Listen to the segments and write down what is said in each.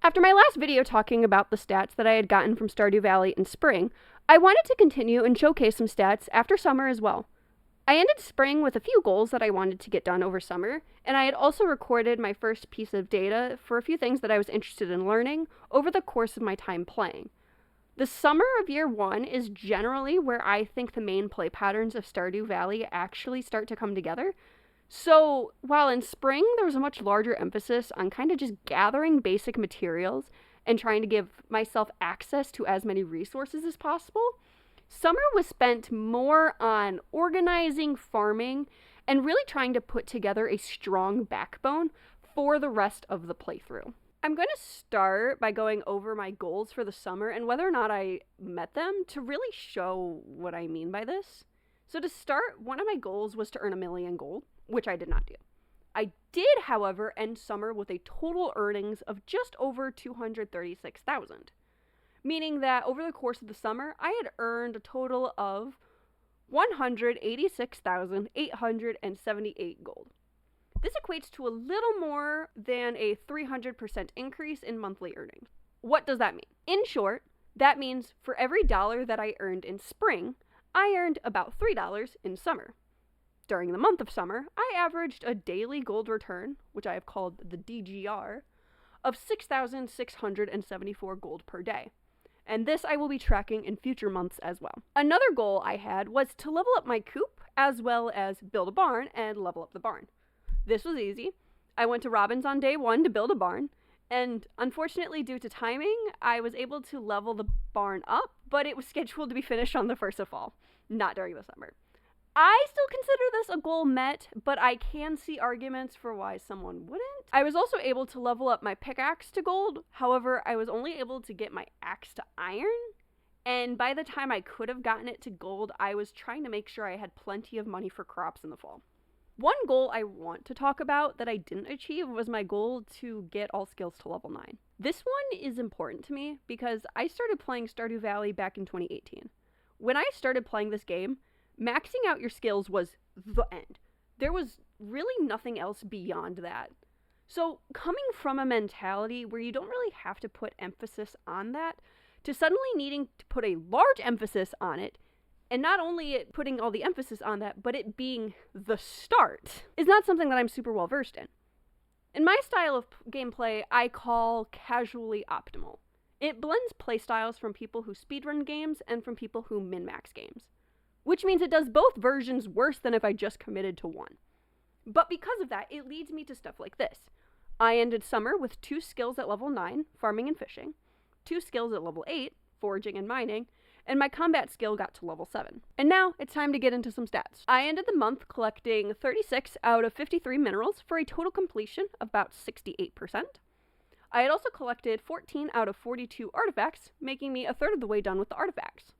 After my last video talking about the stats that I had gotten from Stardew Valley in spring, I wanted to continue and showcase some stats after summer as well. I ended spring with a few goals that I wanted to get done over summer, and I had also recorded my first piece of data for a few things that I was interested in learning over the course of my time playing. The summer of year 1 is generally where I think the main play patterns of Stardew Valley actually start to come together. So, while in spring there was a much larger emphasis on kind of just gathering basic materials and trying to give myself access to as many resources as possible, summer was spent more on organizing, farming, and really trying to put together a strong backbone for the rest of the playthrough. I'm going to start by going over my goals for the summer and whether or not I met them to really show what I mean by this. So to start, one of my goals was to earn 1 million gold, which I did not do. I did, however, end summer with a total earnings of just over 236,000, meaning that over the course of the summer, I had earned a total of 186,878 gold. This equates to a little more than a 300% increase in monthly earnings. What does that mean? In short, that means for every dollar that I earned in spring, I earned about $3 in summer. During the month of summer, I averaged a daily gold return, which I have called the DGR, of 6,674 gold per day. And this I will be tracking in future months as well. Another goal I had was to level up my coop, as well as build a barn and level up the barn. This was easy. I went to Robin's on day 1 to build a barn, and unfortunately due to timing, I was able to level the barn up, but it was scheduled to be finished on the 1st of fall, not during the summer. I still consider this a goal met, but I can see arguments for why someone wouldn't. I was also able to level up my pickaxe to gold. However, I was only able to get my axe to iron, and by the time I could have gotten it to gold, I was trying to make sure I had plenty of money for crops in the fall. One goal I want to talk about that I didn't achieve was my goal to get all skills to level 9. This one is important to me because I started playing Stardew Valley back in 2018. When I started playing this game, maxing out your skills was the end. There was really nothing else beyond that. So coming from a mentality where you don't really have to put emphasis on that, to suddenly needing to put a large emphasis on it, and not only it putting all the emphasis on that, but it being the start, is not something that I'm super well versed in. In my style of gameplay, I call casually optimal. It blends playstyles from people who speedrun games and from people who min-max games, which means it does both versions worse than if I just committed to one. But because of that, it leads me to stuff like this. I ended summer with 2 skills at level 9, farming and fishing, 2 skills at level 8, foraging and mining, and my combat skill got to level 7. And now it's time to get into some stats. I ended the month collecting 36 out of 53 minerals for a total completion of about 68%. I had also collected 14 out of 42 artifacts, making me a third of the way done with the artifacts.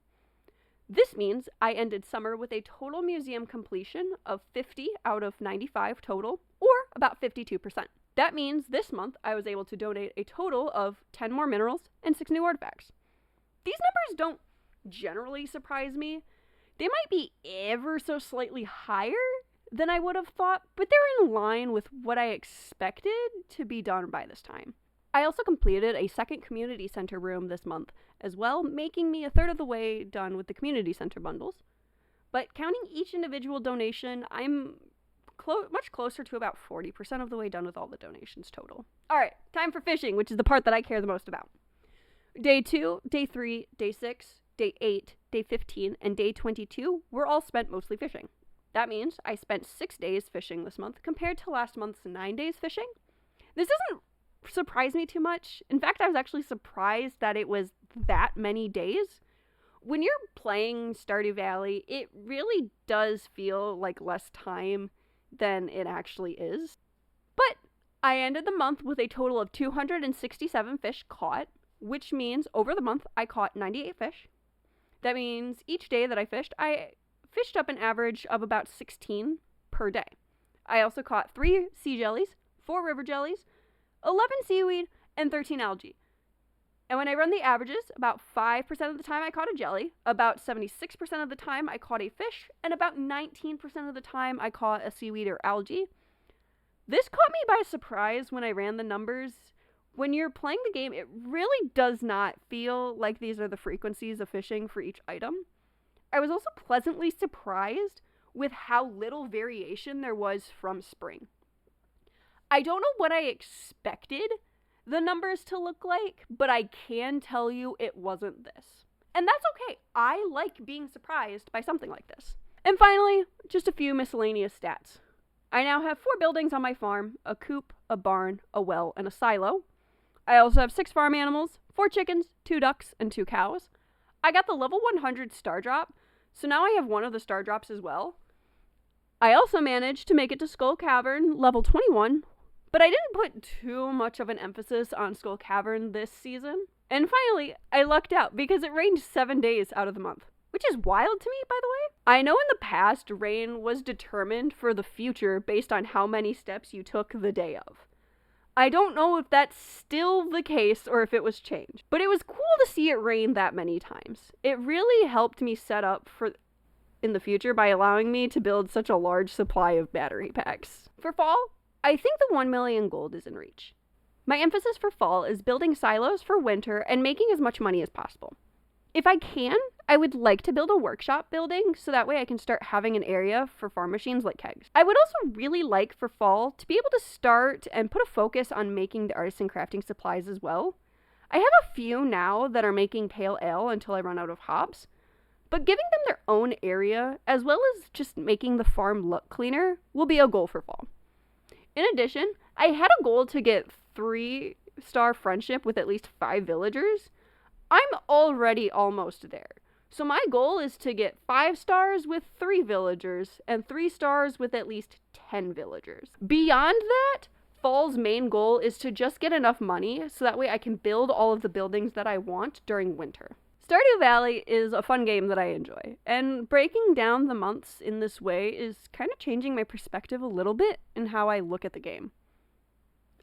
This means I ended summer with a total museum completion of 50 out of 95 total, or about 52%. That means this month I was able to donate a total of 10 more minerals and 6 new artifacts. These numbers don't generally surprise me. They might be ever so slightly higher than I would have thought, but they're in line with what I expected to be done by this time. I also completed a second community center room this month as well, making me a third of the way done with the community center bundles. But counting each individual donation, I'm much closer to about 40% of the way done with all the donations total. Alright, time for fishing, which is the part that I care the most about. Day 2, Day 3, Day 6, Day 8, Day 15, and Day 22 were all spent mostly fishing. That means I spent 6 days fishing this month compared to last month's 9 days fishing. This doesn't surprise me too much. In fact, I was actually surprised that it was that many days. When you're playing Stardew Valley, it really does feel like less time than it actually is. But I ended the month with a total of 267 fish caught, which means over the month I caught 98 fish. That means each day that I fished up an average of about 16 per day. I also caught 3 sea jellies, 4 river jellies, 11 seaweed, and 13 algae. And when I run the averages, about 5% of the time I caught a jelly, about 76% of the time I caught a fish, and about 19% of the time I caught a seaweed or algae. This caught me by surprise when I ran the numbers When you're playing the game, it really does not feel like these are the frequencies of fishing for each item. I was also pleasantly surprised with how little variation there was from spring. I don't know what I expected the numbers to look like, but I can tell you it wasn't this. And that's okay. I like being surprised by something like this. And finally, just a few miscellaneous stats. I now have 4 buildings on my farm, a coop, a barn, a well, and a silo. I also have 6 farm animals, 4 chickens, 2 ducks, and 2 cows. I got the level 100 star drop, so now I have one of the star drops as well. I also managed to make it to Skull Cavern level 21, but I didn't put too much of an emphasis on Skull Cavern this season. And finally, I lucked out because it rained 7 days out of the month, which is wild to me, by the way. I know in the past, rain was determined for the future based on how many steps you took the day of. I don't know if that's still the case or if it was changed, but it was cool to see it rain that many times. It really helped me set up for in the future by allowing me to build such a large supply of battery packs. For fall, I think the 1 million gold is in reach. My emphasis for fall is building silos for winter and making as much money as possible. If I can, I would like to build a workshop building so that way I can start having an area for farm machines like kegs. I would also really like for fall to be able to start and put a focus on making the artisan crafting supplies as well. I have a few now that are making pale ale until I run out of hops, but giving them their own area as well as just making the farm look cleaner will be a goal for fall. In addition, I had a goal to get 3-star friendship with at least 5 villagers. I'm already almost there. So my goal is to get 5 stars with 3 villagers and 3 stars with at least 10 villagers. Beyond that, fall's main goal is to just get enough money so that way I can build all of the buildings that I want during winter. Stardew Valley is a fun game that I enjoy, and breaking down the months in this way is kind of changing my perspective a little bit in how I look at the game.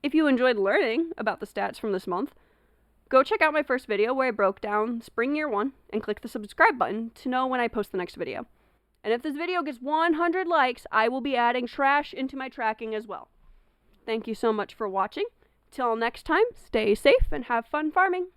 If you enjoyed learning about the stats from this month, go check out my first video where I broke down Spring Year 1 and click the subscribe button to know when I post the next video. And if this video gets 100 likes, I will be adding trash into my tracking as well. Thank you so much for watching. Till next time, stay safe and have fun farming.